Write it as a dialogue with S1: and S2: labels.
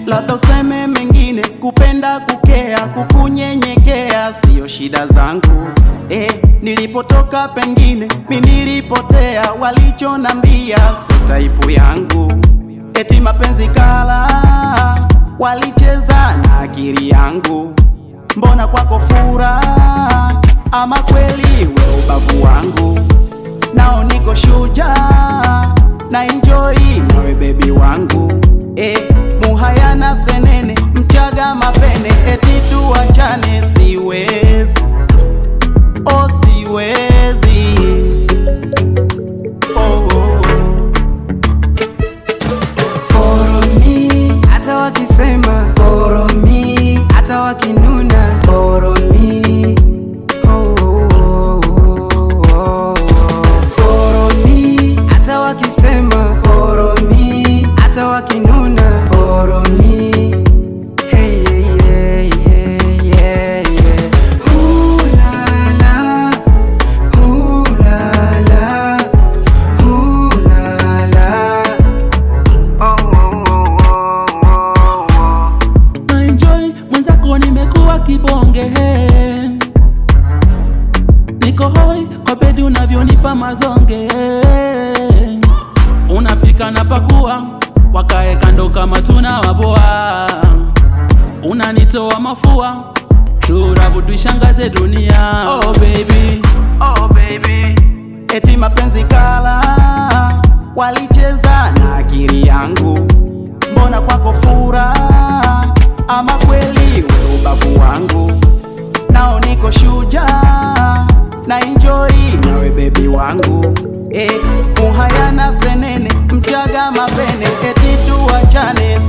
S1: Labda useme mengine, kupenda kukea, kukunyenyekea sio shida zangu. Nilipotoka pengine mi nilipotea, walichonambia sio taipu yangu. Eti mapenzi kala, walicheza na akili yangu. Mbona kwako furaha, ama kweli we ubavu wangu? Nao niko shujaa na enjoy nawe baby wangu. Muhayana senene, Mchaga mapene, eti tuachane siwezi, oh siwezi,
S2: Follow me, hata wakisema follow me, hata wakinuna follow me, follow me, hata wakisema follow me, hata wakinuna follow me. Hey yeah yeah yeah yeah. Ooh la la, ooh la la, ooh la la.
S1: na enjoy mwenzako, nimekuwa kibonge. Niko hoi kwa bedi unavyonipa mazonge. Unapika na pakua, wakae kando kama tunawaboa. Unanitoa mafua, turabu tuishangaze dunia. Oh baby, oh baby. Eti mapenzi kala, walicheza na akili yangu. Mbona kwako furaha, ama kweli we ubavu wangu? Nao niko shujaa na enjoy nawe baby wangu. Muhayana senene, Mchaga mapene, eti tuachane